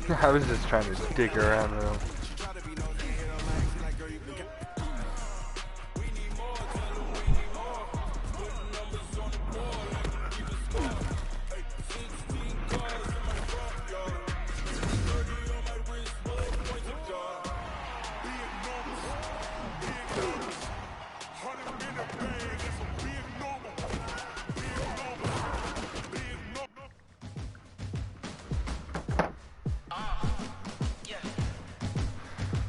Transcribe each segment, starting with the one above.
I was just trying to dig around with him.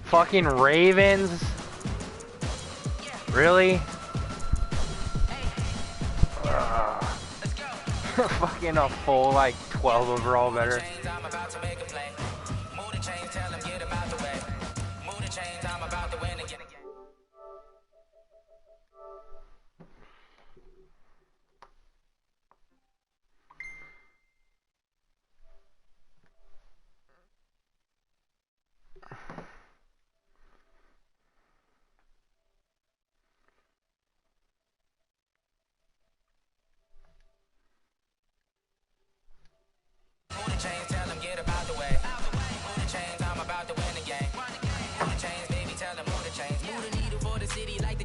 Fucking Ravens? Really? Fucking a full like 12 overall better.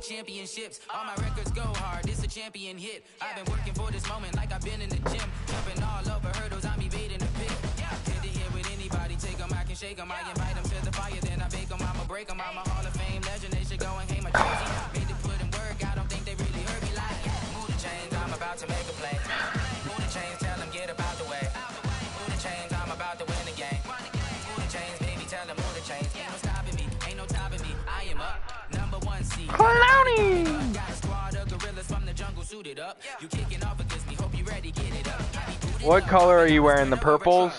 Championships, all my records go hard. This a champion hit. I've been working for this moment like I've been in the gym, jumping all over hurdles. I'm evading the pit. Head to head with anybody, take them, I can shake them. I invite them to the fire, then I bake them. I'ma break them. I'm a Hall of Fame legend. They should go and hang my jersey. Made to put in work. I don't think they really heard me like. Move the chains, I'm about to make a play. Move the chains, tell them get about the way. Move the chains, I'm about to win the game. Move the chains, baby, tell them move the chains. Ain't no stopping me, ain't no topping me. I am up. Clowny! What color are you wearing? The purples?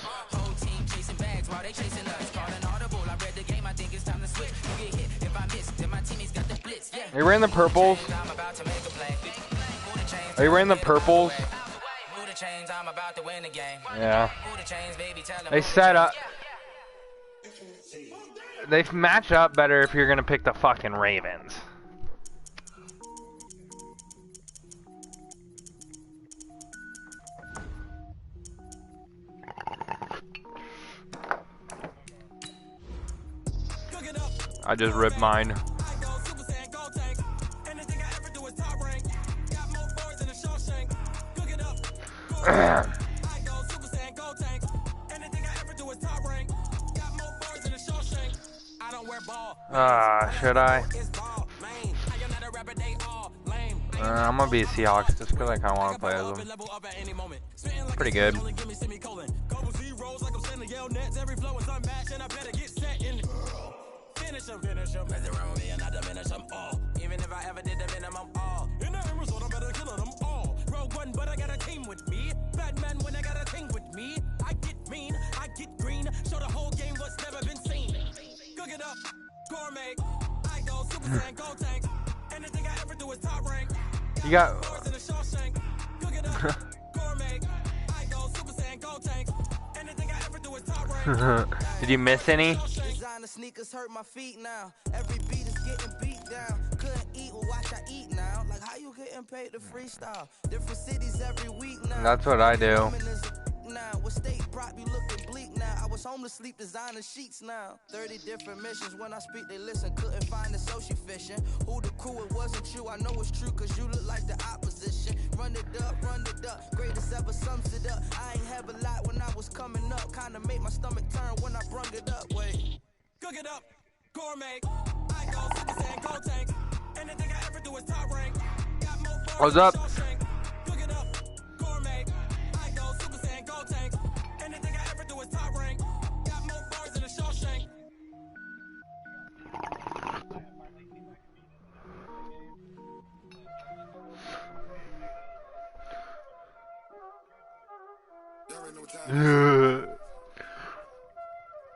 Are you wearing the purples? Are you wearing the purples? Yeah. They set up. They match up better if you're gonna pick the fucking Ravens. I just ripped mine. Should I? I'm gonna be a Seahawks just because I kind of want to play as them. Pretty good. Even if I ever did the minimum all. In the result, I'm better killing them all. Rogue one, but I got a team with me. Batman when I got a thing with me. I get mean, I get green. Show the whole game what's never been seen. Cook it up, gourmet. I go Super Saiyan, go tank. Anything I ever do is top rank. You got. Cook it up, gourmet. I go Super Saiyan, go tank. Anything I ever do is top rank. Did you miss any? Designer sneakers hurt my feet now. Every beat is getting beat down. Couldn't eat, well watch I eat now. Like how you getting paid to freestyle? Different cities every week now. That's what I do. Now with state prop you looking bleak now. I was home to sleep designer sheets now. 30 different missions when I speak they listen. Couldn't find the social fishing. Who the crew it wasn't you. I know it's true cause you look like the opposition. Run it up, greatest ever sums it up. I ain't have a lot when I was coming up. Kinda made my stomach turn when I brung it up. Wait. Cook it up, gourmet. I go Super Saiyan, go tank. Anything I ever do is top rank. Got more bars. What's up? Cook it up, gourmet. I go Super Saiyan, go tank. Anything I ever do is top rank. Got more bars than a Shawshank.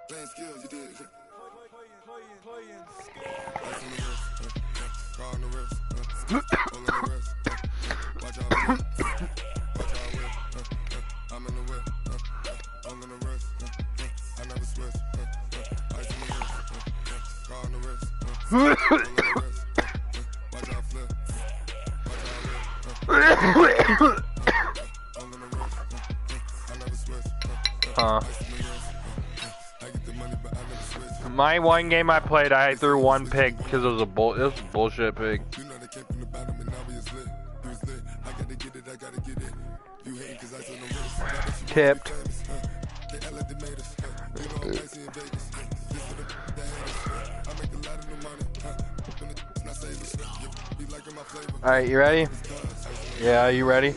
Playing skills, you did. I'm in the whip, I'm in the wrist, I never switch. Ice in the wrist, car on the wrist, watch out flip, watch out whip, I'm in the wrist, I never switch. My one game I played, I threw one pig because it was a bullshit pig. Tipped. All right, you ready? Yeah, you ready?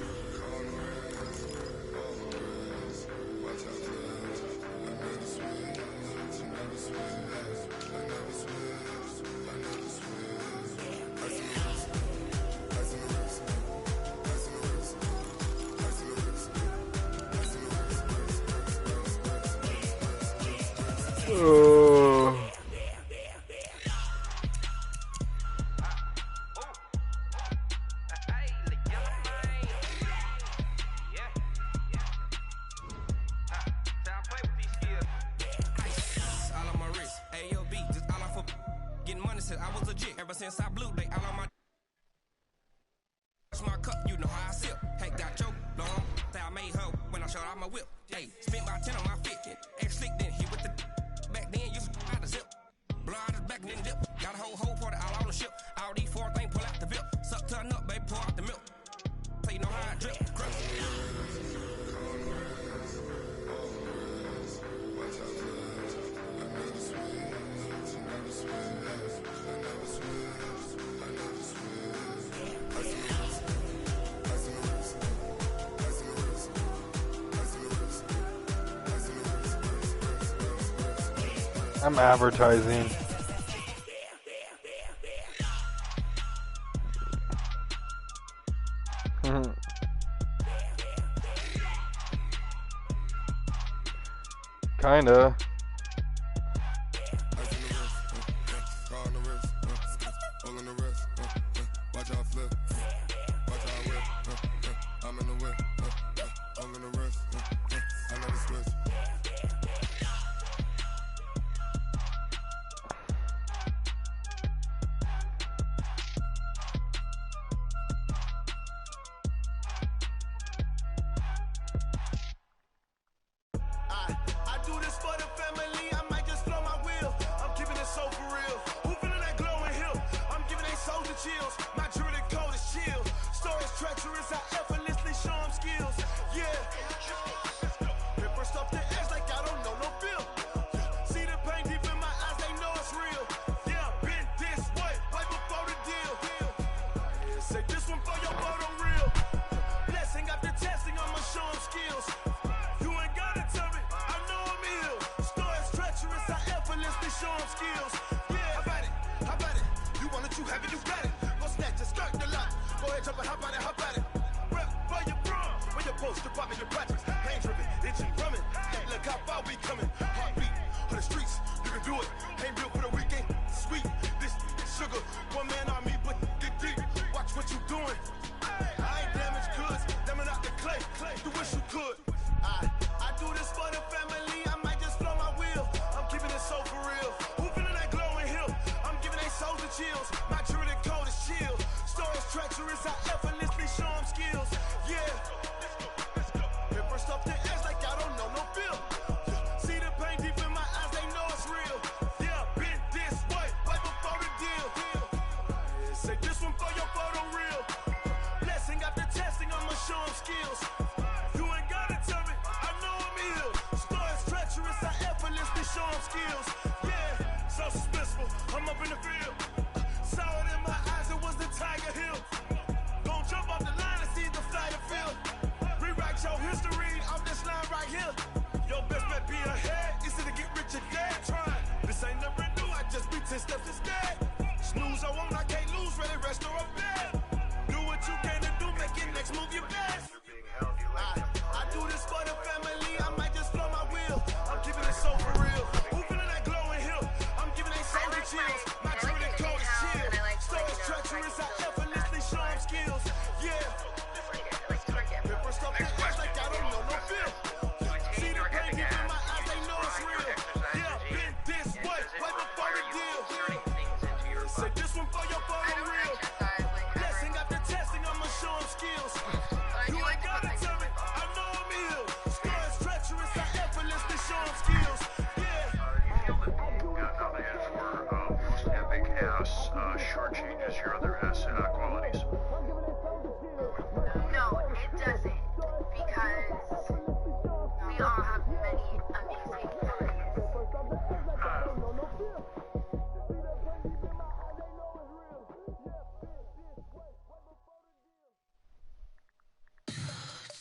I'm advertising. Kinda.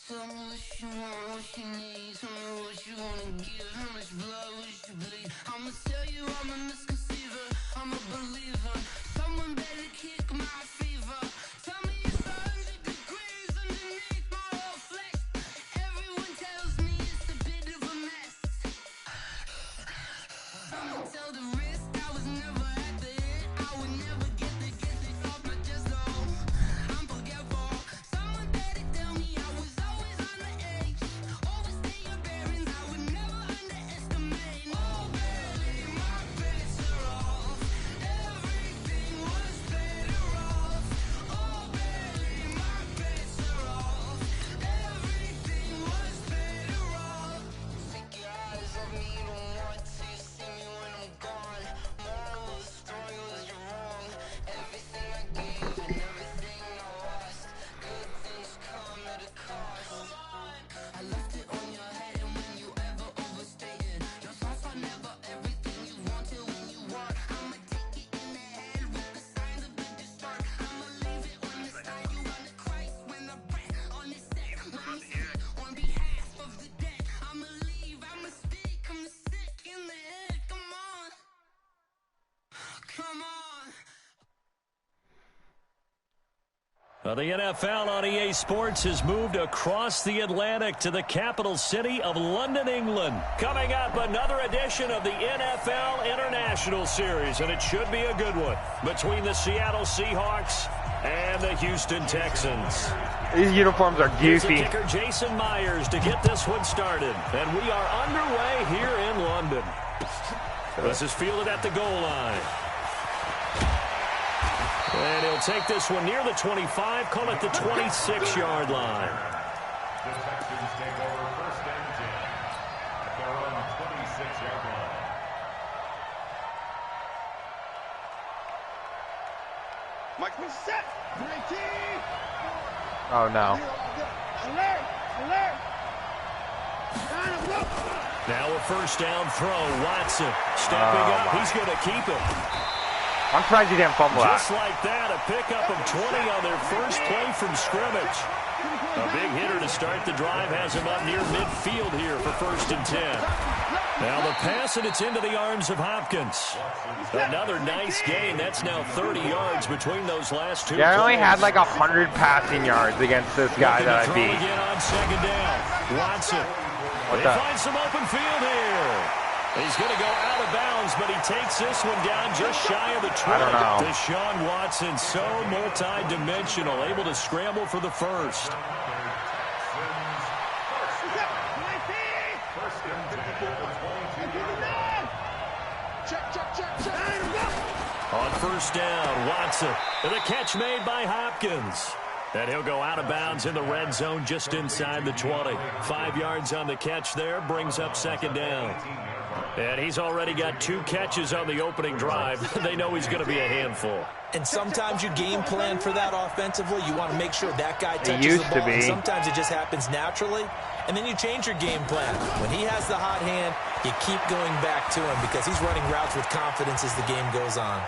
Tell me what you want, what you need. Tell me what you wanna give. How much blood would you bleed? I'ma tell you I'm a misconceiver. I'm a believer. Someone better kick my fever. Tell me it's 100 degrees underneath my whole flesh. Everyone tells me it's a bit of a mess. I'ma tell the risk I was never at the end. I would never get this off my chest though. I'm forgetful. Someone better tell me I was always on the edge. Overstay your bearings, I would never underestimate. Oh baby, my bets are off. Everything was better off. Oh baby, my bets are off. Everything was better off. Take your eyes off me, don't want to see me when I'm gone. Moral of the story was you're wrong. Everything I gave and everything I lost. Good things come at a cost. I left it on your head, and when you ever overstay it, your thoughts are never everything you wanted when you want. I'ma take it in the head with the signs of the distort. I'ma leave it on the side. You run to Christ when I pray on this set. When we sit on behalf of the dead, I'ma leave, I'ma speak, I'm sick in the head. Come on, come on. The NFL on EA Sports has moved across the Atlantic to the capital city of London, England. Coming up, another edition of the NFL International Series, and it should be a good one, between the Seattle Seahawks and the Houston Texans. These uniforms are Here's the goofy. kicker, Jason Myers, to get this one started. And we are underway here in London. This is fielded at the goal line. And he'll take this one near the 25, call it the 26-yard line. The Texans take over first and 10 at their own 26-yard line. Mike, set. Oh no. Alert! Alert! Now a first down throw. Watson stepping up. He's going to keep it. I'm surprised you didn't fumble that. Just like that, a pickup of 20 on their first play from scrimmage. A big hitter to start the drive has him up near midfield here for first and 10. Now the pass, and it's into the arms of Hopkins. Another nice gain. That's now 30 yards between those last two Yeah, I only plays. had like 100 passing yards against this guy that I Looking to throw beat. again on second down. Watson. What They the? find some open field here. He's going to go out of bounds, but he takes this one down just shy of the 20. I don't know. Deshaun Watson, so multi-dimensional, able to scramble for the first. On first down, Watson. And the catch made by Hopkins. And he'll go out of bounds in the red zone just inside the 20. 5 yards on the catch there, brings up second down. And he's already got 2 catches on the opening drive. They know he's going to be a handful. And sometimes you game plan for that offensively. You want to make sure that guy touches used the to ball. be. And sometimes it just happens naturally. And then you change your game plan. When he has the hot hand, you keep going back to him because he's running routes with confidence as the game goes on.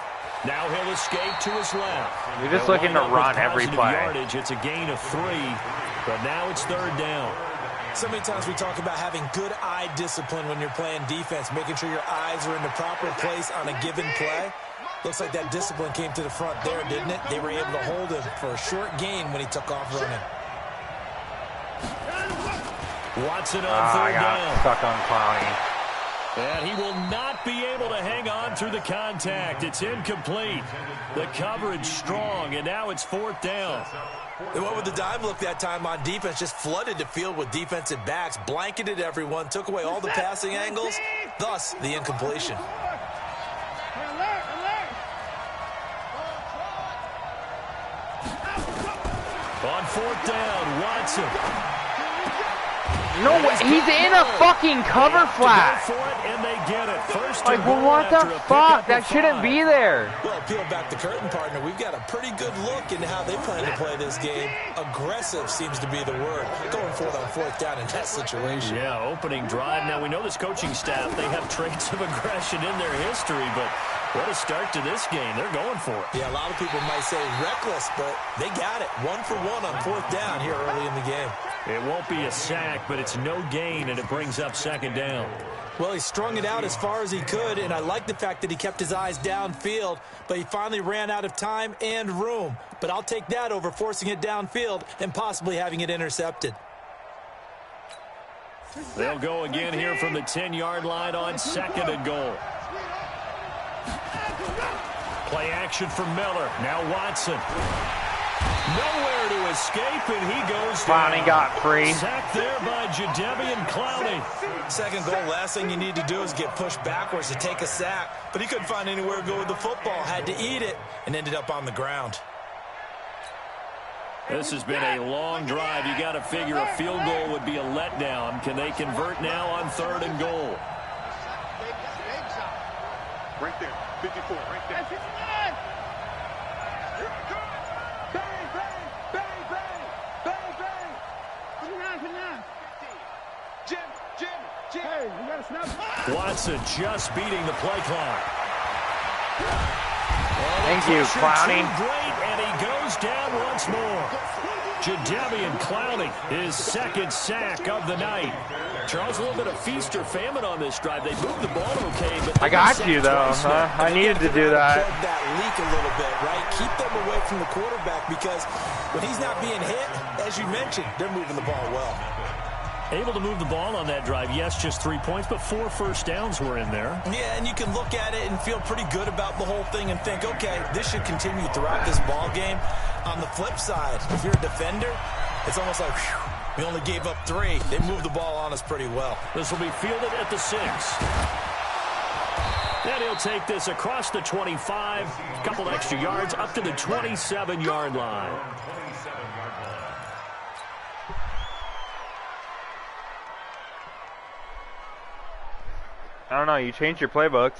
Now he'll escape to his left. You're just They'll looking wind to up with run every positive play. Yardage. It's a gain of 3, but now it's third down. So many times we talk about having good eye discipline when you're playing defense, making sure your eyes are in the proper place on a given play. Looks like that discipline came to the front there, didn't it? They were able to hold him for a short gain when he took off running. Watson on I third got down. stuck on Clowney. And he will not be able to hang on through the contact. It's incomplete. The coverage strong, and now it's fourth down. And what would the dive look that time on defense? Just flooded the field with defensive backs, blanketed everyone, took away all the passing angles, thus the incompletion. On fourth down, Watson. No, he's in a fucking cover flat. Go for it, and they get it. First Like, and goal what the after a fuck? pickup That of shouldn't 5. be there. Well, peel back the curtain, partner. We've got a pretty good look into how they plan to play this game. Aggressive seems to be the word. Going for it on 4th down in that situation. Yeah, opening drive. Now, we know this coaching staff, they have traits of aggression in their history, but what a start to this game. They're going for it. Yeah, a lot of people might say reckless, but they got it. 1 for 1 on 4th down here early in the game. It won't be a sack, but it's no gain, and it brings up 2nd down. Well, he strung it out as far as he could, and I like the fact that he kept his eyes downfield, but he finally ran out of time and room. But I'll take that over forcing it downfield and possibly having it intercepted. They'll go again here from the 10-yard line on 2nd and goal. Play action for Miller. Now Watson. Nowhere to escape, and he goes down. Clowney got free. Sacked there by Jadeveon Clowney. 2nd goal, last thing you need to do is get pushed backwards to take a sack. But he couldn't find anywhere to go with the football. Had to eat it and ended up on the ground. This has been a long drive. You got to figure a field goal would be a letdown. Can they convert now on 3rd and goal? Right there, 54, right there. 59! Bang, bang, bang, bang, bang, bang. 59, 59. Jim. Hey, we got a snap. Watson just beating the play clock. Thank you, Clowney. Great, and he goes down once more. Jadeveon Clowney, his 2nd sack of the night. Charles, a little bit of feast or famine on this drive. They moved the ball okay, but I got you, though. I needed to do that. Plug that leak a little bit, right? Keep them away from the quarterback because when he's not being hit, as you mentioned, they're moving the ball well. Able to move the ball on that drive. Yes, just 3 points, but 4 first downs were in there. Yeah, and you can look at it and feel pretty good about the whole thing and think, okay, this should continue throughout this ball game. On the flip side, if you're a defender, it's almost like, whew, we only gave up 3. They moved the ball on us pretty well. This will be fielded at the 6. And he'll take this across the 25, a couple extra yards, up to the 27-yard line. I don't know. You changed your playbooks.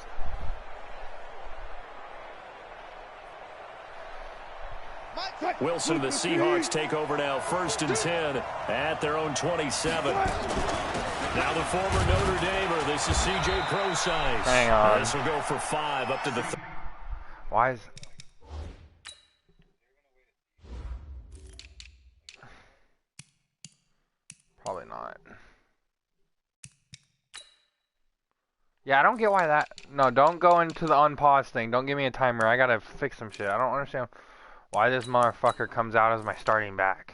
Wilson and the Seahawks take over now, 1st and 10 at their own 27. Now the former Notre Damer. This is C.J. Prosise. Hang on. This will go for 5 up to the. Why is... Probably not. Yeah, I don't get why that... No, don't go into the unpause thing. Don't give me a timer. I gotta fix some shit. I don't understand why this motherfucker comes out as my starting back.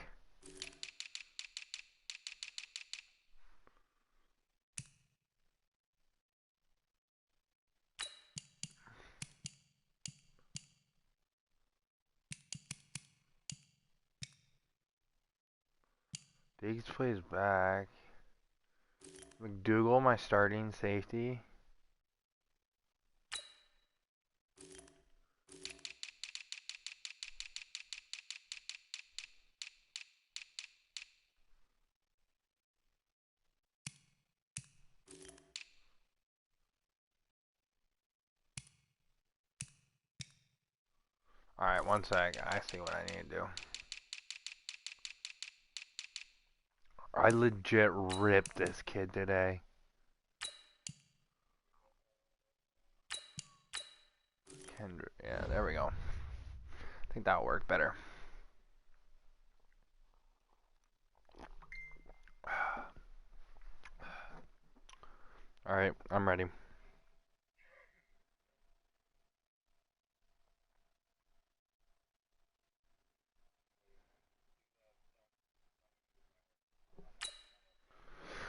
Diggs plays back. McDougal, my starting safety. Alright, one sec. I see what I need to do. I legit ripped this kid today. Kendrick. Yeah, there we go. I think that'll work better. Alright, I'm ready.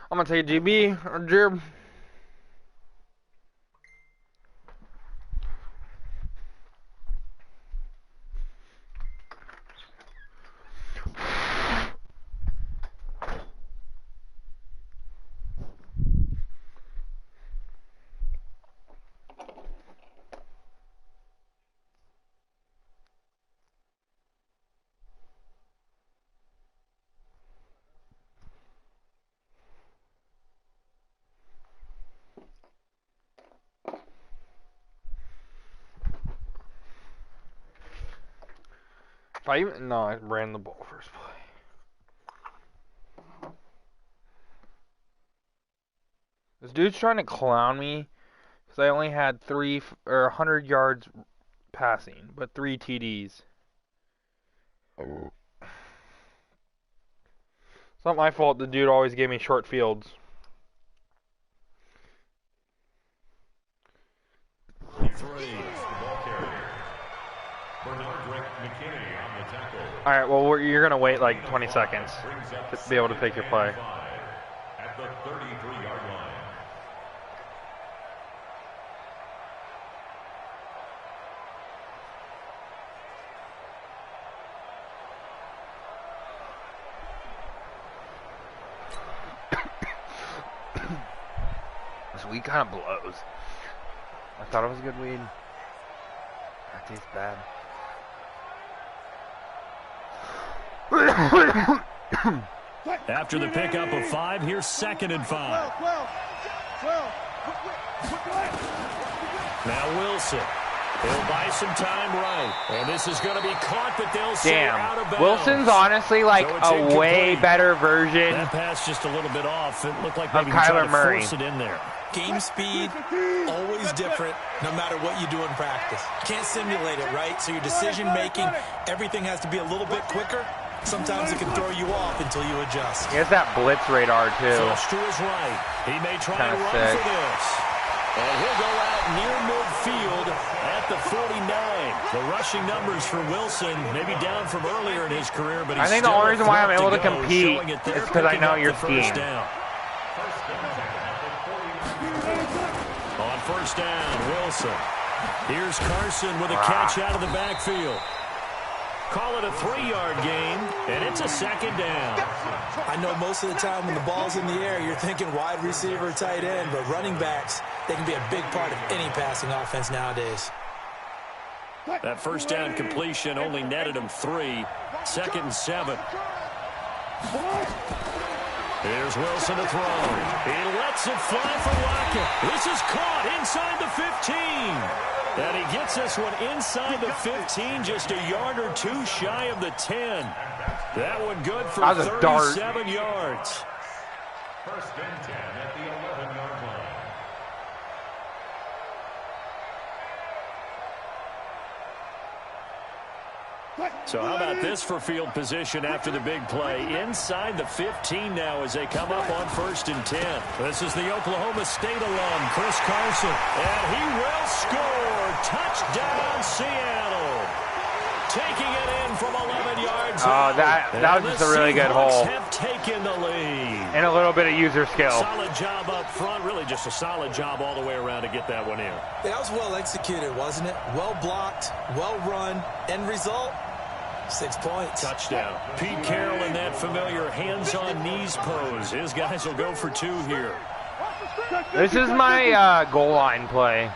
I'm gonna take GB or Jib. No, I ran the ball first play. This dude's trying to clown me because I only had 100 yards passing, but 3 TDs. Oh. It's not my fault the dude always gave me short fields. Alright, well, you're going to wait like 20 seconds to be able to pick your play. At the 33-yard line. This weed kind of blows. I thought it was good weed. That tastes bad. After the pickup of 5, here's 2nd and 5. Now Wilson. He'll buy some time right. And this is going to be caught, but they'll say out of bounds. Wilson's honestly like so a way better version. That pass just a little bit off. It looked like maybe Kyler Murray. Force it in there. Game speed, always different, no matter what you do in practice. You can't simulate it, right? So your decision making, everything has to be a little bit quicker. Sometimes it can throw you off until you adjust. He has that blitz radar too. Flush to his right. He may try and run for this. And he'll go out near midfield at the 49. The rushing numbers for Wilson may be down from earlier in his career, but he's I think the only reason why I'm able to compete is because I know your scheme. On first down, Wilson. Here's Carson with a catch out of the backfield. Call it a 3-yard gain, and it's a 2nd down. I know most of the time when the ball's in the air, you're thinking wide receiver, tight end, but running backs, they can be a big part of any passing offense nowadays. That first down completion only netted him 3. 2nd and 7. Here's Wilson to throw. He lets it fly for Lockett. This is caught inside the 15. And he gets this one inside the 15, just a yard or 2 shy of the 10. That one good for 37 yards. First and 10 at the 11-yard line. So how about this for field position after the big play? Inside the 15 now as they come up on 1st and 10. This is the Oklahoma State alum, Chris Carson. And he will score. Touchdown, Seattle. Taking it in from 11 yards out. That was just a really good hole. Have taken the lead. And a little bit of user skill. Solid job up front. Really just a solid job all the way around to get that one in. That was well executed, wasn't it? Well blocked, well run. End result, 6 points. Touchdown. Pete Carroll in that familiar hands-on knees pose. His guys will go for 2 here. This is my goal line play.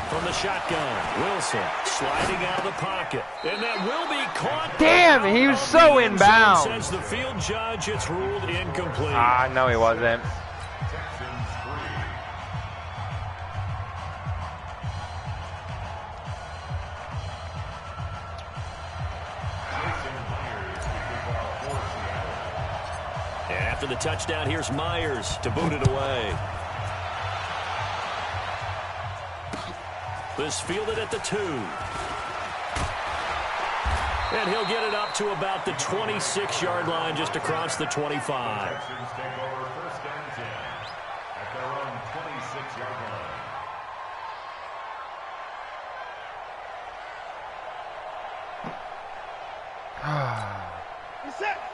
From the shotgun, Wilson sliding out of the pocket. And that will be caught. Damn, he was so inbounds. Says the field judge, it's ruled incomplete. No, he wasn't. And after the touchdown, here's Myers to boot it away. This fielded at the 2. And he'll get it up to about the 26-yard line, just across the 25. Texans take over 1st and 10 at their own 26-yard line.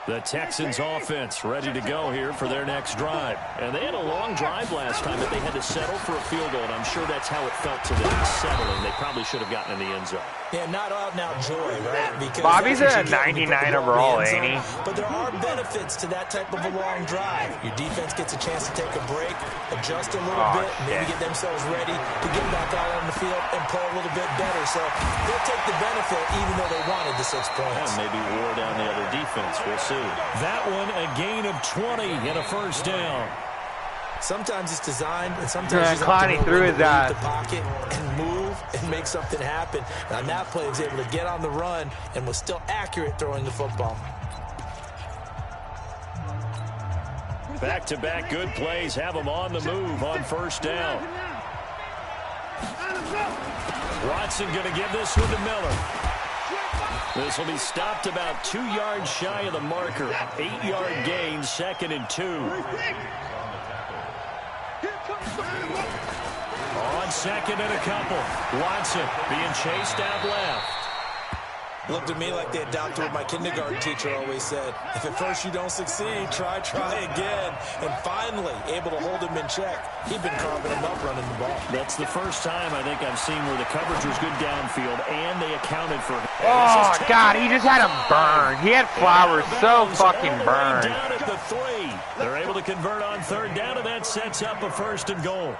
The Texans offense ready to go here for their next drive. And they had a long drive last time, but they had to settle for a field goal, and I'm sure that's how it felt to them, settling. They probably should have gotten in the end zone. Yeah, not out and out joy, right? Because Bobby's a 99 overall, ain't he? But there are benefits to that type of a long drive. Your defense gets a chance to take a break, adjust a little bit, maybe get themselves ready to get back out on the field and play a little bit better. So they'll take the benefit even though they wanted the 6 points. And maybe wore down the other defense. We'll see. That one a gain of 20 and a first down. Sometimes it's designed, and sometimes you Clowney threw his ass. the pocket and move and make something happen. And on that play, he was able to get on the run and was still accurate throwing the football. Back-to-back good plays have them on the move on first down. Watson going to give this one to Miller. This will be stopped about 2 yards shy of the marker. 8-yard gain, 2nd and 2. On 2nd and a couple. Watson being chased out left. Looked to me like they adopted what my kindergarten teacher always said. If at first you don't succeed, try again. And finally, able to hold him in check. He'd been carving him up running the ball. That's the first time I think I've seen where the coverage was good downfield, and they accounted for it. Oh, God, he just had him burned. He had Flowers so fucking burned. Down at the 3. They're able to convert on 3rd down, and that sets up a 1st and goal.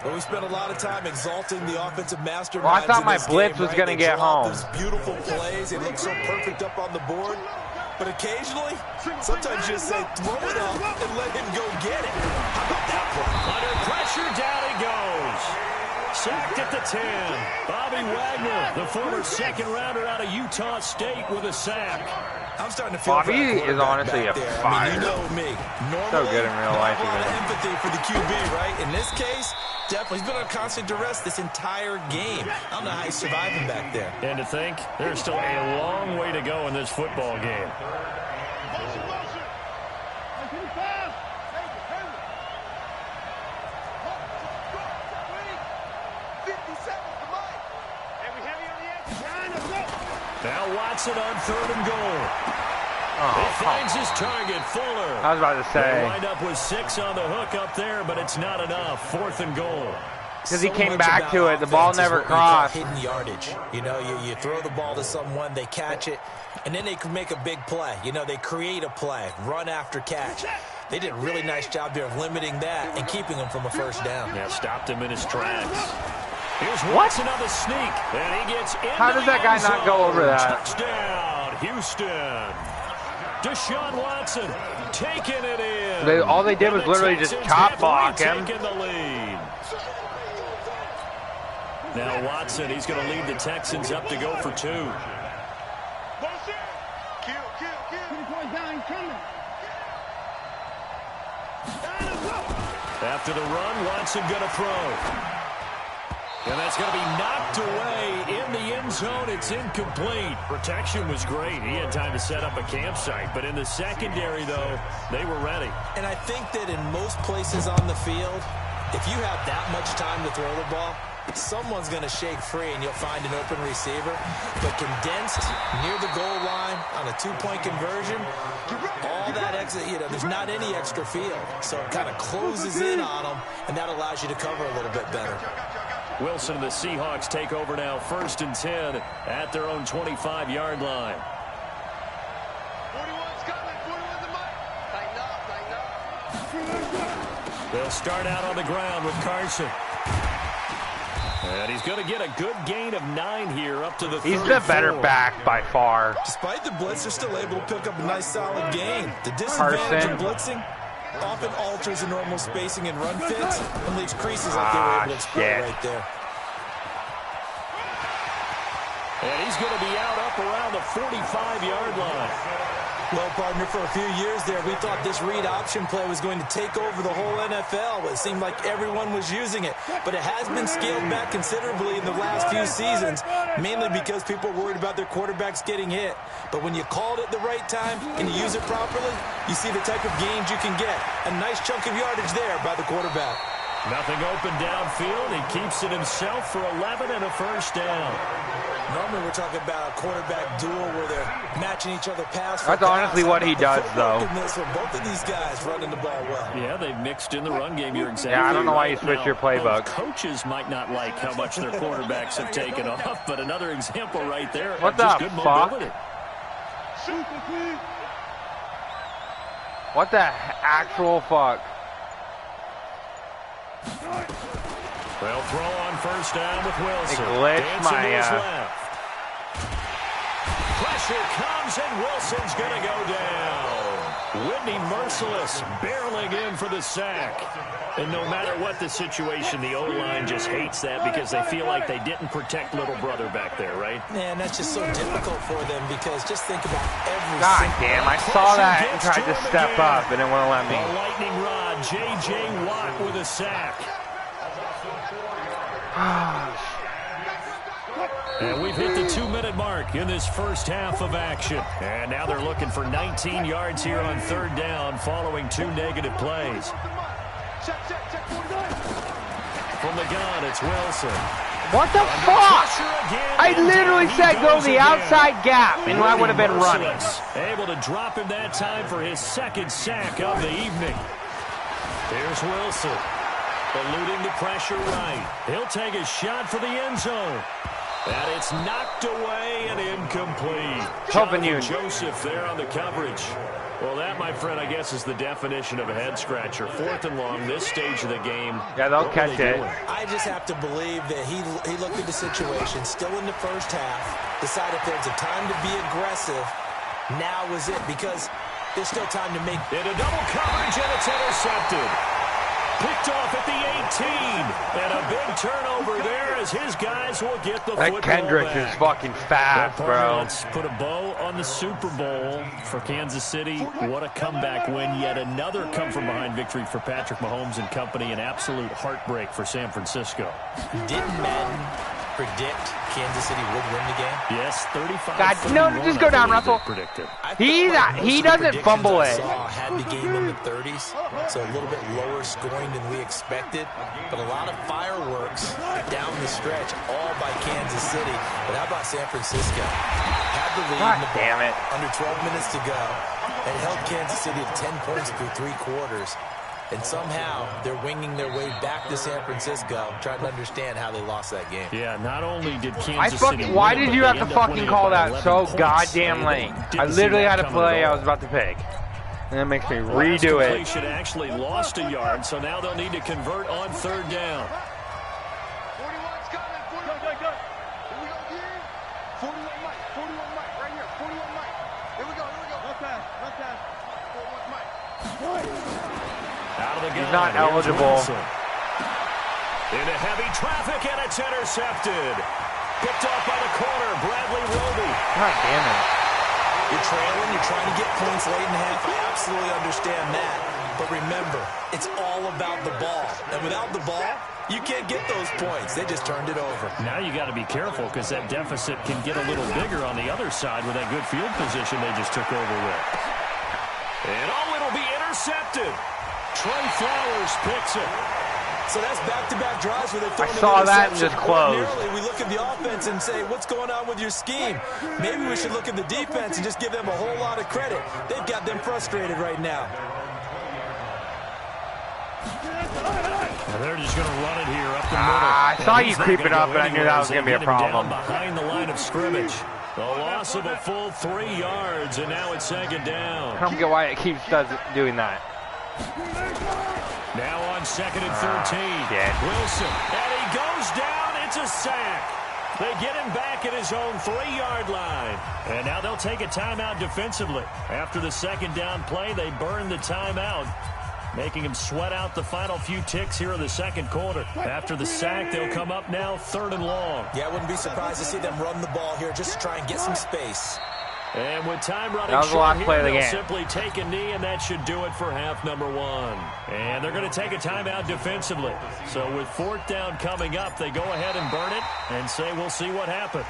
Well, we spent a lot of time exalting the offensive masterminds. Well, I thought in my this blitz game, was going to They get draw home. Those beautiful plays. They look so perfect up on the board. But occasionally, sometimes you just say, throw it up and let him go get it. How about that play? Under pressure, down he goes. Sacked at the 10. Bobby Wagner, the former 2nd rounder out of Utah State, with a sack. I'm starting to feel Bobby is honestly a fire. I mean, you know me. Normally, So good in real life. I have a lot of empathy for the QB, right? In this case, definitely, he's been on constant duress this entire game. I don't know how he's surviving back there. And to think, there's still a long way to go in this football game. Now Watson on 3rd and goal. He finds his target, Fuller. I was about to say. They wind up with 6 on the hook up there, but it's not enough. 4th and goal. Because he So came much back about to it. The ball offense is never what we call crossed. hidden yardage. You know, you throw the ball to someone, they catch it, and then they can make a big play. You know, they create a play, run after catch. They did a really nice job there of limiting that and keeping him from a 1st down. Yeah, stopped him in his tracks. Here's Watson on the sneak, and he gets in. How does that guy not go over that? Touchdown, Houston. Deshaun Watson taking it in. All they did was And the literally just Texans chop have block him. retaken the lead. Now Watson, he's going to lead the Texans up to go for 2. After the run, Watson going to throw. And that's going to be knocked away in the end zone. It's incomplete. Protection was great. He had time to set up a campsite. But in the secondary, though, they were ready. And I think that in most places on the field, if you have that much time to throw the ball, someone's going to shake free and you'll find an open receiver. But condensed near the goal line on a 2-point conversion, all that extra, there's not any extra field. So it kind of closes in on them, and that allows you to cover a little bit better. Wilson and the Seahawks take over now, 1st and 10 at their own 25-yard line. 41's coming. 41's the mic. Tighten up. They'll start out on the ground with Carson. And he's going to get a good gain of 9 here up to the 34. He's the better back by far. Despite the blitz, they're still able to pick up a nice, solid gain. The disadvantage of blitzing often alters the normal spacing and run fits and leaves creases like they were able to exploit right there. And he's going to be out up around the 45-yard line. Well, partner, for a few years there, we thought this read option play was going to take over the whole NFL. It seemed like everyone was using it. But it has been scaled back considerably in the last few seasons, mainly because people are worried about their quarterbacks getting hit. But when you call it at the right time and you use it properly, you see the type of gains you can get. A nice chunk of yardage there by the quarterback. Nothing open downfield. He keeps it himself for 11 and a 1st down. Normally we're talking about a quarterback duel where they're matching each other pass for That's pass. honestly what he does, though. Both of these guys running the ball well. Yeah, they've mixed in the run game. You're exactly Yeah, I don't know why you right. switched Now, your playbook. both coaches might not like how much their quarterbacks have taken off, but another example right there What of just the good fuck? mobility. What the actual fuck? They'll throw on 1st down with Wilson. They glitched Dancing my, to his left. Pressure comes, and Wilson's going to go down. Whitney Merciless barreling in for the sack. And no matter what the situation, the O-line just hates that because they feel like they didn't protect little brother back there, right? Man, that's just so difficult for them because just think about every God damn, I saw that and tried to step up and it wouldn't let me. A lightning rod, J.J. Watt with a sack. And we've hit the 2-minute mark in this first half of action. And now they're looking for 19 yards here on third down following 2 negative plays. From the gun, it's Wilson. What the fuck? I literally said go the outside gap and I would have been running. Able to drop him that time for his second sack of the evening. Here's Wilson. Eluding the pressure right. He'll take a shot for the end zone. And it's knocked away and incomplete. Helping you. Joseph there on the coverage. Well, that, my friend, I guess is the definition of a head-scratcher. 4th and long, this stage of the game. Yeah, they'll catch it. I just have to believe that he looked at the situation, still in the first half, decided if there's a time to be aggressive, now is it, because there's still time to make... In a double coverage, and it's intercepted. Picked off at the 18. And a big turnover there as his guys will get the football back. That Kendrick is fucking fast, bro. Let's put a bow on the Super Bowl for Kansas City. What a comeback win. Yet another come-from-behind victory for Patrick Mahomes and company. An absolute heartbreak for San Francisco. Didn't Madden predict Kansas City would win the game? Yes, 35. God, no, just go down, Russell. He doesn't fumble it. Had the game in the 30s, so a little bit lower scoring than we expected, but a lot of fireworks down the stretch, all by Kansas City. But how about San Francisco? Had the lead in the ball, under 12 minutes to go, and held Kansas City to 10 points through 3 quarters. And somehow they're winging their way back to San Francisco, trying to understand how they lost that game. Yeah, not only did Kansas City why did you have to fucking call that so goddamn late? I literally had a play I was about to pick. And that makes me redo it. Completion actually lost a yard, so now they'll need to convert on third down. 41's coming. 41. Go. Here we go again. 41 Mike. 41 Mike. Right here. 41 Mike. Here we go. Run pass. 41 Mike. Out of the gun. He's not eligible. Into heavy traffic, and it's intercepted. Picked off by the corner, Bradley Roby. God damn it. You're trailing, you're trying to get points late in the half. I absolutely understand that. But remember, it's all about the ball. And without the ball, you can't get those points. They just turned it over. Now you got to be careful because that deficit can get a little bigger on the other side with that good field position they just took over with. And it'll be intercepted. Trey Flowers picks it. So that's back-to-back drives where they've thrown I saw that and just closed. Ordinarily, we look at the offense and say, what's going on with your scheme? Maybe we should look at the defense and just give them a whole lot of credit. They've got them frustrated right now. Now they're just going to run it here up the middle. I saw you creeping up, but I knew that was going to be a problem. Behind the line of scrimmage. The loss of a full 3 yards, and now it's second down. I don't get why it keeps doing that. Now on 2nd and 13. Wilson, and he goes down. It's a sack. They get him back at his own 3-yard line. And now they'll take a timeout defensively. After the second down play, they burn the timeout, making him sweat out the final few ticks here in the second quarter. After the sack, they'll come up now 3rd and long. Yeah, I wouldn't be surprised to see them run the ball here just to try and get some space. And with time running that was the last play of the they'll game. Simply take a knee, and that should do it for half number 1. And they're going to take a timeout defensively. So with 4th down coming up, they go ahead and burn it and say we'll see what happens.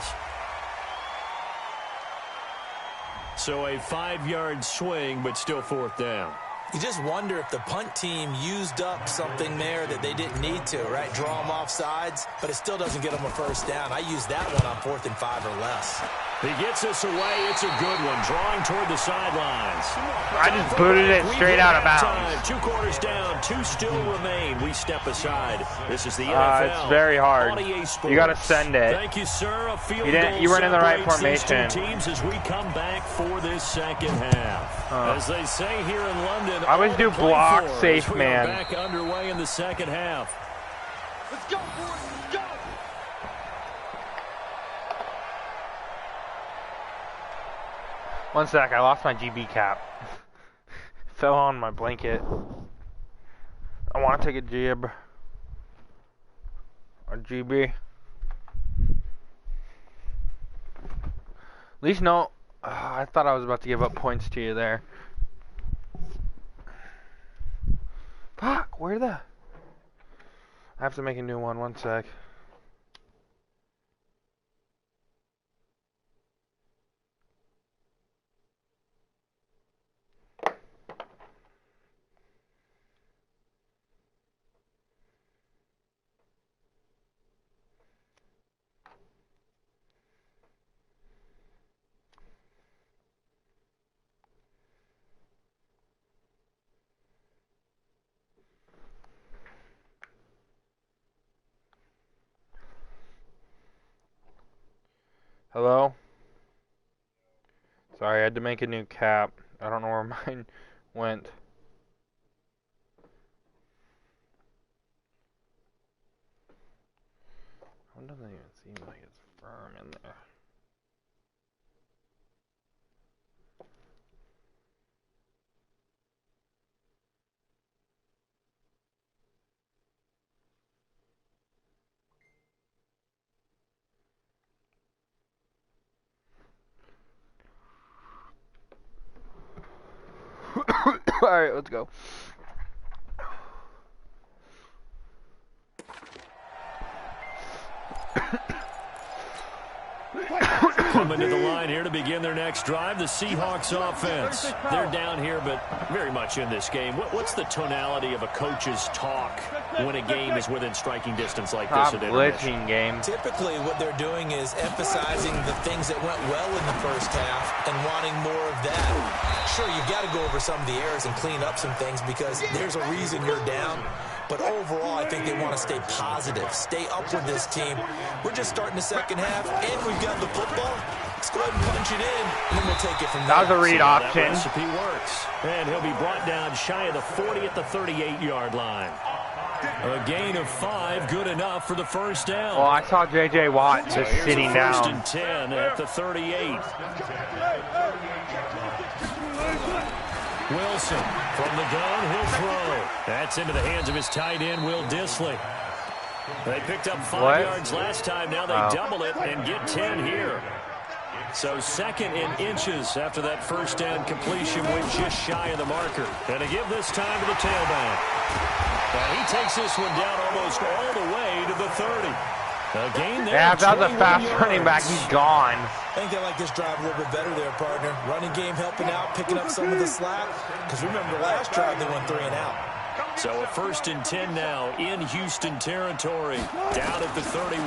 So a 5-yard swing, but still 4th down. You just wonder if the punt team used up something there that they didn't need to, right? Draw them off sides, but it still doesn't get them a first down. I used that one on 4th and 5 or less. He gets us away. It's a good one. Drawing toward the sidelines. I just booted it straight out of bounds. 2 quarters down. 2 still remain. We step aside. This is the NFL. It's very hard. You got to send it. Thank you, sir. A field You weren't in the right goal separates formation. these 2 teams as we come back for this second half. As they say here in London, I always do block safe, we man. are back underway in the second half. Let's go, boys. Let's go. One sec, I lost my GB cap. fell on my blanket. I want to take a jib. Or GB. At least no. I thought I was about to give up points to you there. Fuck, where the... I have to make a new one. One sec. Hello? Sorry, I had to make a new cap. I don't know where mine went. It doesn't even seem like it's firm in there. Alright, let's go. Coming to the line here to begin their next drive, the Seahawks offense. They're down here, but very much in this game. What's the tonality of a coach's talk when a game is within striking distance like this at intermission? Game. Typically, what they're doing is emphasizing the things that went well in the first half and wanting more of that. Sure, you've got to go over some of the errors and clean up some things because there's a reason you're down. But overall, I think they want to stay positive, stay up with this team. We're just starting the second half, and we've got the football. Let's go ahead and punch it in, and then we'll take it from there. That was a read option. That recipe works. And he'll be brought down shy of the 40 at the 38-yard line. A gain of 5, good enough for the first down. Well, I saw J.J. Watt just sitting down. First and 10 at the 38. Wilson from the gun, he'll throw. That's into the hands of his tight end, Will Dissly. They picked up 5 yards last time. Now they double it and get 10 here. So second in inches after that first down completion went just shy of the marker. And to give this time to the tailback. And he takes this one down almost all the way to the 30. A gain there. Yeah, if that was a fast running back, he's gone. I think they like this drive a little bit better there, partner. Running game helping out, picking up some of the slack. Because remember, last drive they went 3 and out. So a first and 10 now in Houston territory. Down at the 31.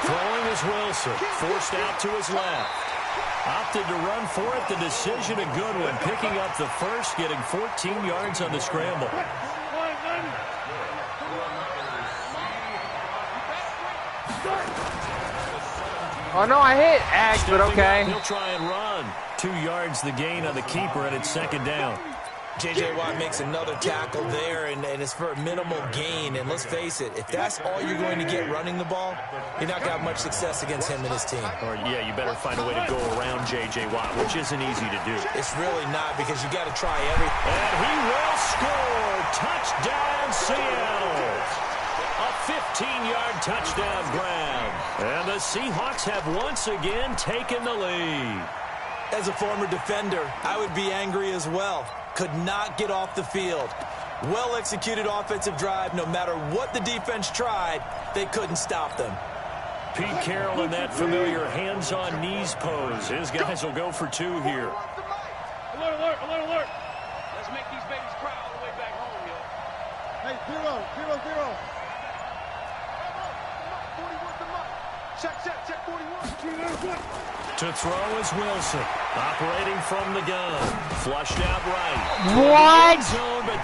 Throwing is Wilson. Forced out to his left. Opted to run for it. The decision a good one. Picking up the first, getting 14 yards on the scramble. Oh no, I hit Ag, but okay. He'll try and run. 2 yards the gain on the keeper, and it's second down. J.J. Watt makes another tackle there, and it's for a minimal gain. And let's face it, if that's all you're going to get running the ball, you're not going to have much success against him and his team. Or, yeah, you better find a way to go around J.J. Watt, which isn't easy to do. It's really not, because you got to try everything. And he will score. Touchdown, Seattle. A 15-yard touchdown grab. And the Seahawks have once again taken the lead. As a former defender, I would be angry as well. Could not get off the field. Well-executed offensive drive. No matter what the defense tried, they couldn't stop them. Pete Carroll in that familiar hands-on knees pose. His guys will go for 2 here. Alert, alert, alert, alert. Let's make these babies cry all the way back home, yo. Hey, 0, 0, 0. Check 41. To throw is Wilson. Operating from the gun. Flushed out right. What?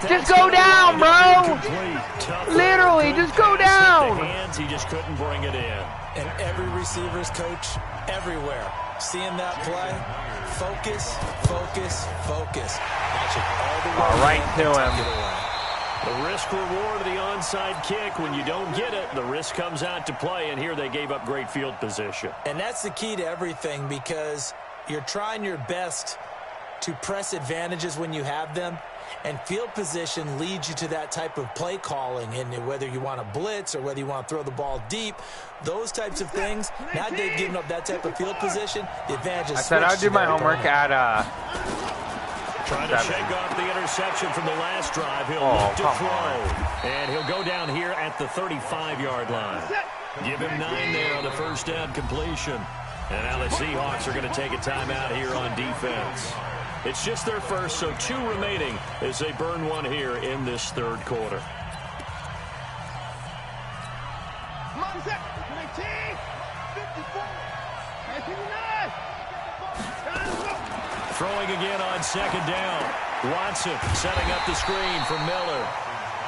Just go down, bro. Literally, just go down. Hands, he just couldn't bring it in. And every receiver's coach everywhere. Seeing that play, focus, focus, focus. Watch it all the way. Right to him. The risk-reward of the onside kick. When you don't get it, the risk comes out to play, and here they gave up great field position. And that's the key to everything, because you're trying your best to press advantages when you have them, and field position leads you to that type of play calling. And whether you want to blitz or whether you want to throw the ball deep, those types of things, now they've given up that type of field position, the advantage is I said I'd do my homework at Trying to shake off the interception from the last drive. He'll look to throw. And he'll go down here at the 35-yard line. Give him 9 there on the first down completion. And now the Seahawks are going to take a timeout here on defense. It's just their first, so 2 remaining as they burn one here in this third quarter. Throwing again on second down. Watson setting up the screen for Miller.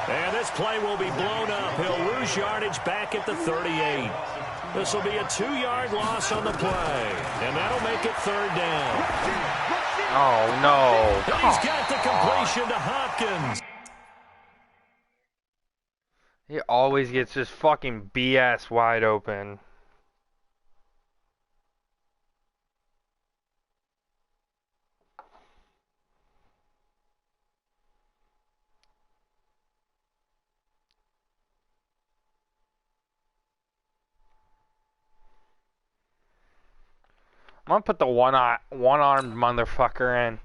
And this play will be blown up. He'll lose yardage back at the 38. This will be a 2-yard loss on the play. And that'll make it third down. Oh, no. He's got the completion to Hopkins. He always gets this fucking BS wide open. I'm gonna put the one-armed motherfucker in.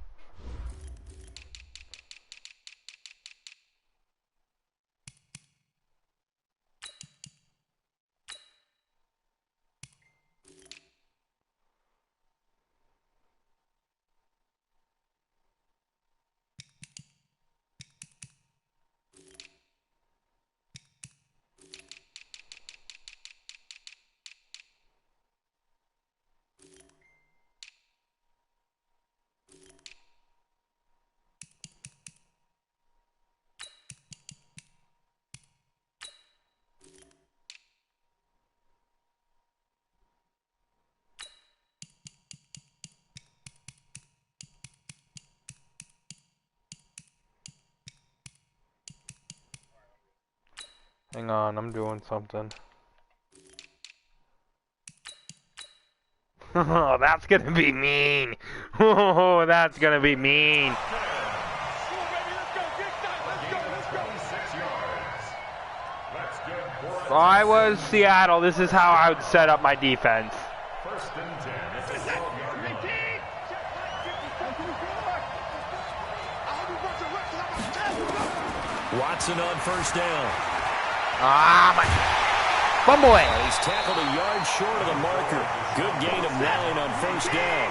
Hang on, I'm doing something. Oh, that's gonna be mean. Oh, that's gonna be mean. If I was Seattle, this is how I would set up my defense. First and 10. Watson on first down. Ah, my fumble. And he's tackled a yard short of the marker. Good gain of 9 on first down.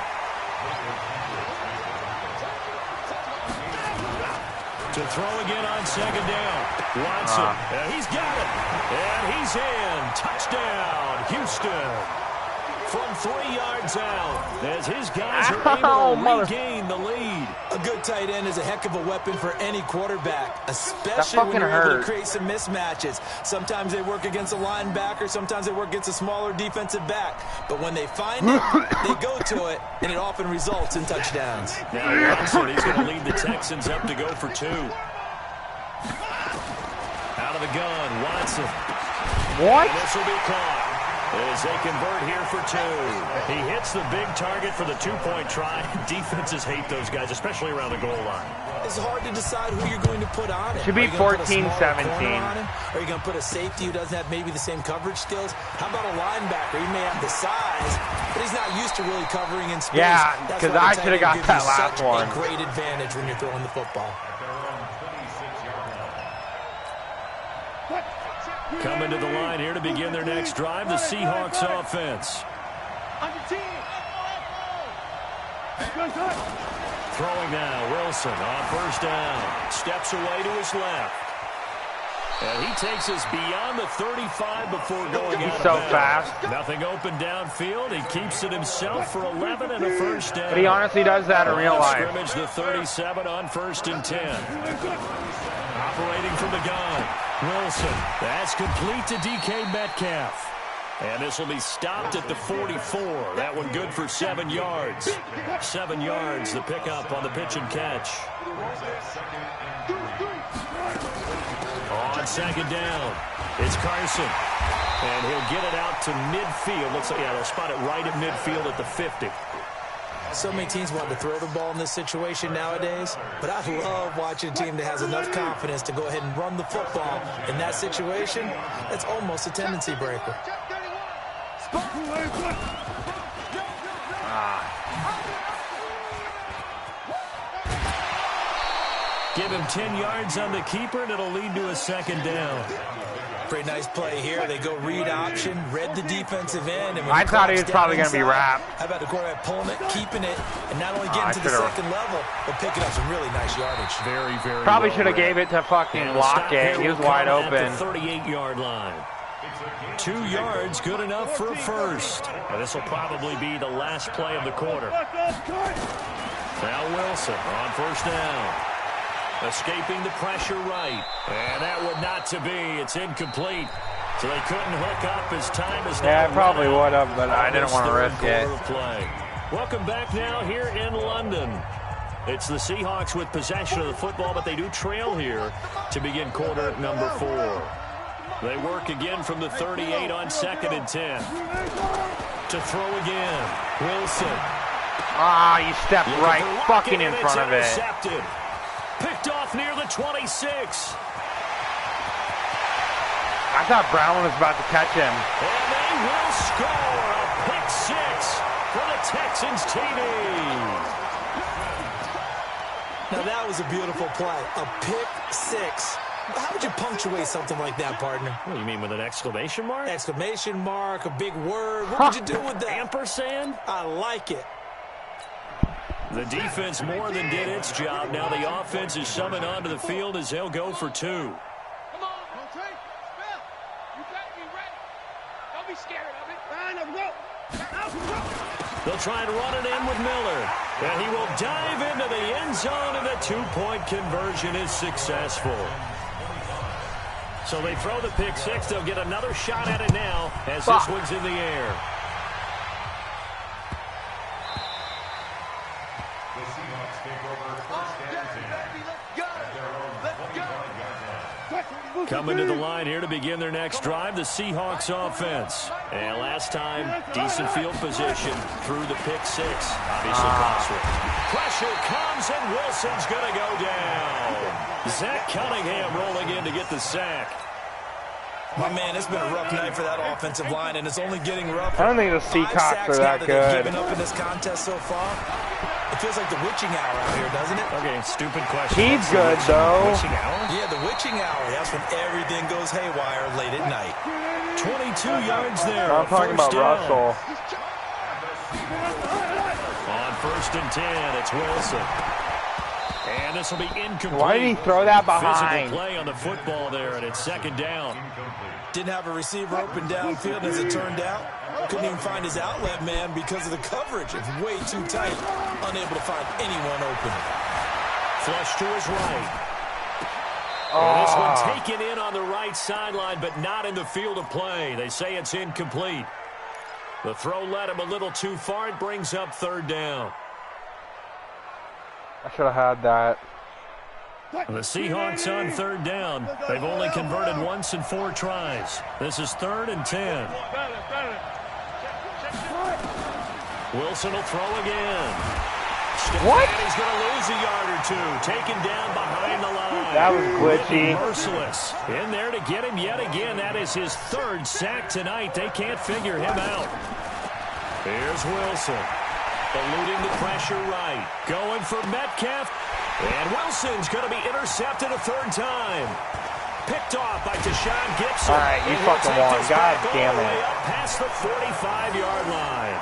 To throw again on second down. Watson. He's got it. And he's in. Touchdown, Houston. From 3 yards out, as his guys are able to regain the lead. A good tight end is a heck of a weapon for any quarterback, especially when you're able to create some mismatches. Sometimes they work against a linebacker, sometimes they work against a smaller defensive back. But when they find it, they go to it, and it often results in touchdowns. Now Watson, he's going to lead the Texans up to go for 2. Out of the gun, Watson. What? And this will be caught. As they convert here for 2. He hits the big target for the 2-point try. Defenses hate those guys, especially around the goal line. It's hard to decide who you're going to put on it. Should be 14-17. Are you going to put a safety who doesn't have maybe the same coverage skills? How about a linebacker? He may have the size, but he's not used to really covering in space. Yeah, because I should have got that last one. A great advantage when you're throwing the football. Coming to the line here to begin their next drive, the Seahawks offense. Throwing now, Wilson on first down. Steps away to his left. And he takes us beyond the 35 before going out of bounds. Fast. Nothing open downfield. He keeps it himself for 11 and a first down. But he honestly does that in real life. Scrimmage the 37 on first and 10. Operating from the gun. Wilson. That's complete to DK Metcalf. And this will be stopped at the 44. That one good for 7 yards. 7 yards, the pickup on the pitch and catch. On second down, it's Carson. And he'll get it out to midfield. Looks like, yeah, they'll spot it right at midfield at the 50. So many teams want to throw the ball in this situation nowadays, but I love watching a team that has enough confidence to go ahead and run the football. In that situation, that's almost a tendency breaker. Give him 10 yards on the keeper, and it'll lead to a second down. Pretty nice play here. They go read option, read the defensive end. And I thought he was probably going to be wrapped. How about the quarterback pulling it, keeping it, and not only getting to the second level, but picking up some really nice yardage. Very, very probably should have gave it to fucking Lockett. He was wide open. 38-yard line. 2 yards, good enough for a first. This will probably be the last play of the quarter. Now Wilson on first down. Escaping the pressure right. And that would not to be. It's incomplete. So they couldn't hook up as time is now. Yeah, I probably would have, but I didn't want to risk it. Welcome back now here in London. It's the Seahawks with possession of the football, but they do trail here to begin quarter number 4. They work again from the 38 on 2nd and 10. To throw again. Wilson. Ah, you stepped right fucking in front of it. Intercepted. Picked off near the 26. I thought Brown was about to catch him. And they will score a pick 6 for the Texans TD. Now that was a beautiful play. A pick 6. How would you punctuate something like that, partner? What do you mean, with an exclamation mark? Exclamation mark, a big word. What would you do with that? Ampersand? I like it. The defense more than did its job. Now the offense is summoned onto the field as they'll go for 2. Come on, Trey. Spell. You got me ready. Don't be scared of it. They'll try and run it in with Miller. And he will dive into the end zone, and the 2-point conversion is successful. So they throw the pick 6. They'll get another shot at it now as this one's in the air. Coming to the line here to begin their next drive, the Seahawks offense. And last time, decent field position through the pick 6. Obviously costly. Pressure comes, and Wilson's going to go down. Zach Cunningham rolling in to get the sack. My man, it's been a rough night for that offensive line, and it's only getting rougher. I don't think the Seahawks are that good. Given up in this contest so far. It feels like the witching hour out here, doesn't it? Okay, stupid question. He's good, though. Witching hour? Yeah, the witching hour. That's when everything goes haywire late at night. 22 yards there. I'm talking about Russell. On 1st and 10, it's Wilson. And this will be incomplete. Why did he throw that behind? Physical play on the football there, and it's 2nd down. Didn't have a receiver open downfield, as it turned out. Couldn't even find his outlet man because of the coverage. It's way too tight. Unable to find anyone open. Flush to his right. And this one taken in on the right sideline, but not in the field of play. They say it's incomplete. The throw led him a little too far. It brings up 3rd down. I should have had that. The Seahawks on 3rd down. They've only converted once in 4 tries. This is 3rd and 10. Wilson will throw again. What? He's going to lose a yard or 2. Taken down behind the line. That was glitchy. Merciless. In there to get him yet again. That is his 3rd sack tonight. They can't figure him out. Here's Wilson. Eluding the pressure right. Going for Metcalf. And Wilson's going to be intercepted a 3rd time. Picked off by Deshaun Gibson. All right, you fucking won. God damn it. All the way up past the 45-yard line.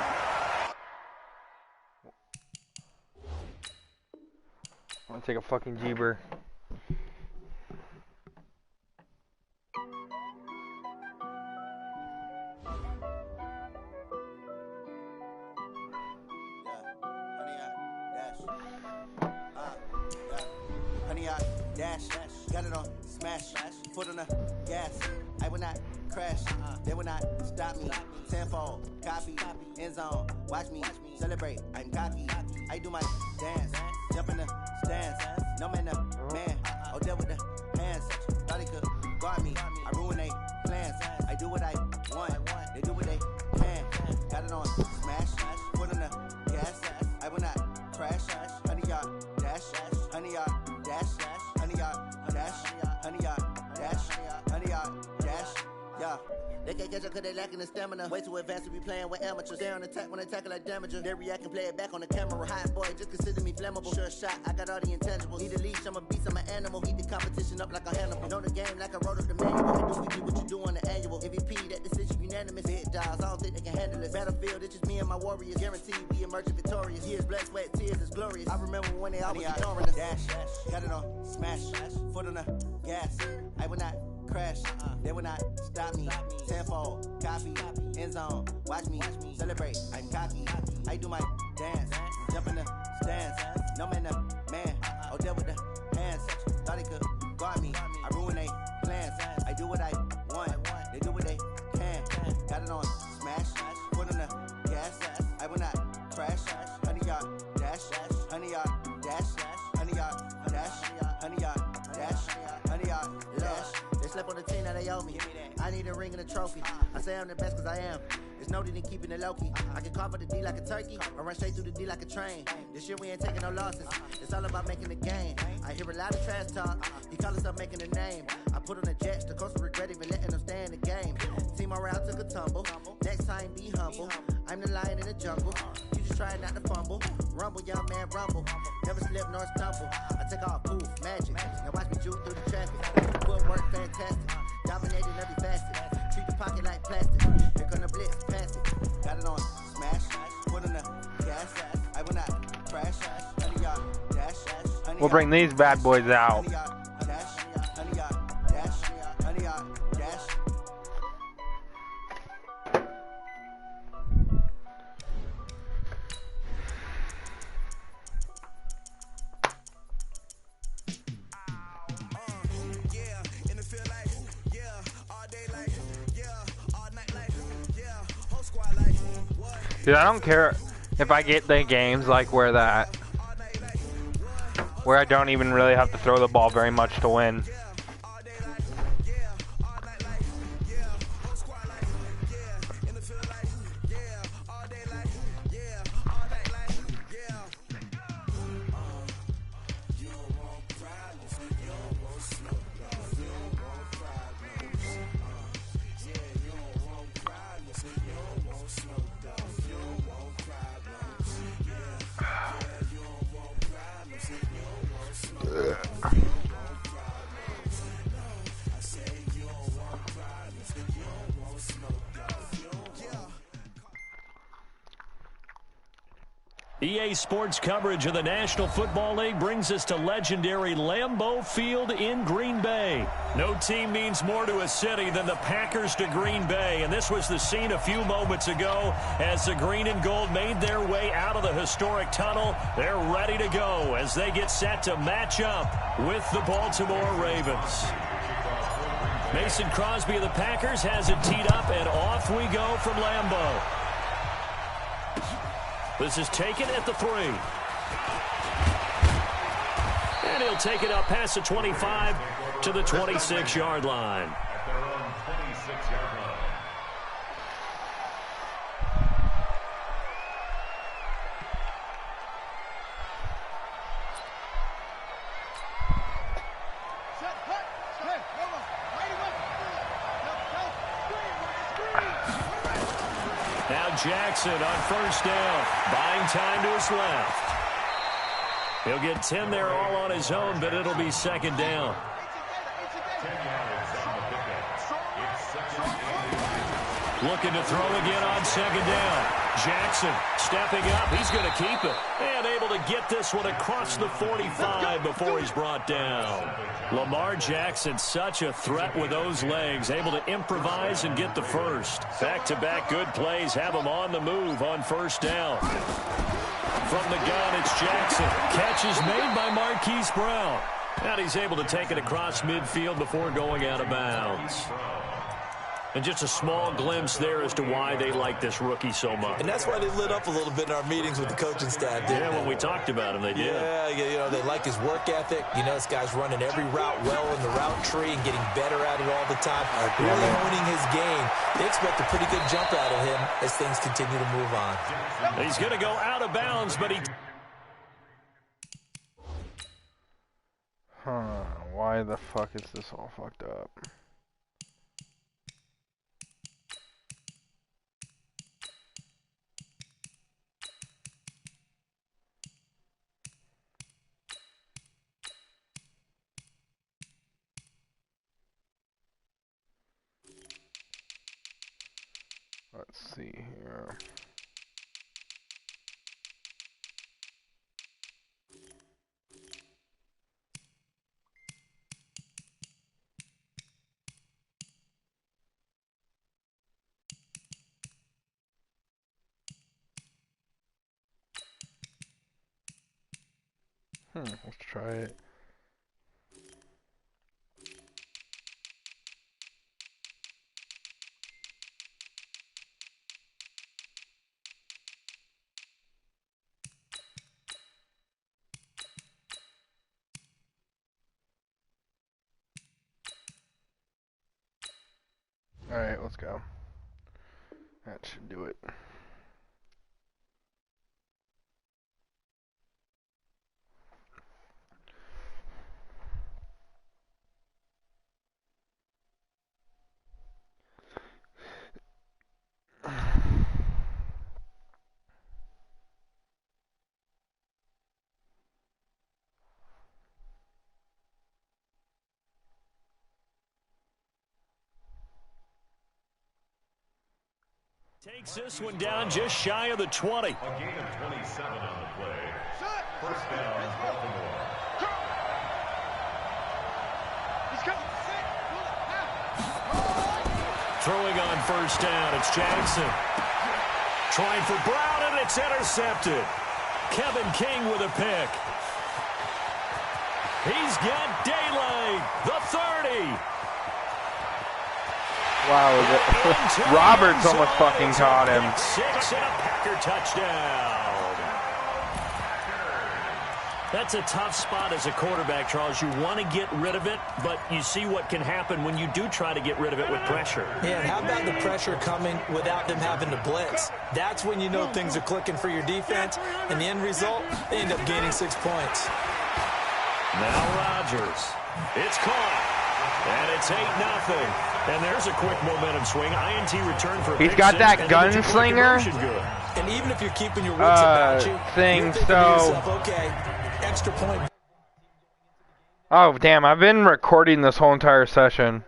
I'm going to take a fucking jeeber. Dash, got it on, smash, foot on the gas. I will not crash, they will not stop me. Tenfold, copy, end zone, watch me celebrate. I'm cocky, I do my dance, jump in the stands. No man, man, oh there with the hands. Thought they could guard me, I ruin they plans. I do what I want, they do what they can. Got it on, smash, foot on the gas. I will not dash, 100 yard dash, 100 yard dash, 100 yard dash, yeah. They can't catch up cause they lacking the stamina. Way too advanced to be playing with amateurs. Stay on attack when they tackle like damager. They react and play it back on the camera. Hot boy, just consider me flammable. Sure shot, I got all the intangibles. Need a leash, I'm a beast, I'm an animal. Heat the competition up like a Hannibal. Know the game like I wrote up the manual. And do we do what you do on the annual. MVP, that decision unanimous. Big dials, I don't think they can handle it. Battlefield, it's just me and my warriors. Guaranteed we emerging victorious. Years, blood, sweat, tears, it's glorious. I remember when they always ignoring us. Dash, got it on, smash, foot on the gas. I will not crash, they will not stop me. Tenfold, copy, end zone, watch me celebrate. I'm cocky, I do my dance, jump in the stands. No man, man, oh deal with the hands. Thought he could guard me, I ruin they plans. I do what I want, they do what they can. Got it on, smash, foot on the gas. I will not crash, 100 yard dash, 100 yard dash, 100 yard dash, 100 yard dash, 100 yard dash. They slept on the team that they owe me. I need a ring and a trophy. I say I'm the best cause I am. It's no need in keeping it low-key. I can carve up the D like a turkey or run straight through the D like a train. This year we ain't taking no losses. It's all about making the game. I hear a lot of trash talk. He call himself making a name. I put on the Jets. The coach will regret even letting them stay in the game. Team morale took a tumble. Next time be humble. I'm the lion in the jungle. You just try not to fumble. Rumble, young man, rumble. Never slip nor stumble. I take off, poof, magic. Now watch me juke through the traffic. Footwork fantastic. Dominating every facet. Treat the pocket like plastic. Here come the blitz, pass it. Got it on, smash. Put in the gas. I will not crash. 100 yard dash. We'll bring these bad boys out. 100 yard dash. 100 yard dash. 100 yard dash. Dude, I don't care if I get the games like where I don't even really have to throw the ball very much to win. EA Sports coverage of the National Football League brings us to legendary Lambeau Field in Green Bay. No team means more to a city than the Packers to Green Bay, and this was the scene a few moments ago as the green and gold made their way out of the historic tunnel. They're ready to go as they get set to match up with the Baltimore Ravens. Mason Crosby of the Packers has it teed up, and off we go from Lambeau. This is taken at the 3. And he'll take it up past the 25 to the 26-yard line. At their own 26-yard line. Now Jackson on first down, buying time to his left. He'll get 10 there all on his own, but it'll be second down. 10 yards on the pickup. It's second and 8. Looking to throw again on second down. Jackson stepping up. He's going to keep it. And able to get this one across the 45 before he's brought down. Lamar Jackson, such a threat with those legs. Able to improvise and get the first. Back-to-back good plays have him on the move on first down. From the gun, it's Jackson. Catch is made by Marquise Brown. And he's able to take it across midfield before going out of bounds. And just a small glimpse there as to why they like this rookie so much. And that's why they lit up a little bit in our meetings with the coaching staff. Yeah, when we talked about him, they did. Yeah, you know, they like his work ethic. You know, this guy's running every route well in the route tree and getting better at it all the time. Really honing his game. They expect a pretty good jump out of him as things continue to move on. He's going to go out of bounds, but he... Huh, why the fuck is this all fucked up? Let's see here. Let's try it. Alright, let's go. That should do it. Takes this one down just shy of the 20. A gain of 27 on the play. First down, Baltimore. Throwing on first down, it's Jackson. Trying for Brown, and it's intercepted. Kevin King with a pick. He's got daylight, the 30. Wow, Roberts almost fucking caught him. 6 and a Packer touchdown. That's a tough spot as a quarterback, Charles. You want to get rid of it, but you see what can happen when you do try to get rid of it with pressure. Yeah, and how about the pressure coming without them having to blitz? That's when you know things are clicking for your defense, and the end result, they end up gaining 6 points. Now Rodgers. It's caught. And it's 8-0. And there's a quick momentum swing. INT return for a He's got that gunslinger and even if you're keeping your wits about you, thing, you're thinking to yourself, okay, extra point. Oh, damn, I've been recording this whole entire session.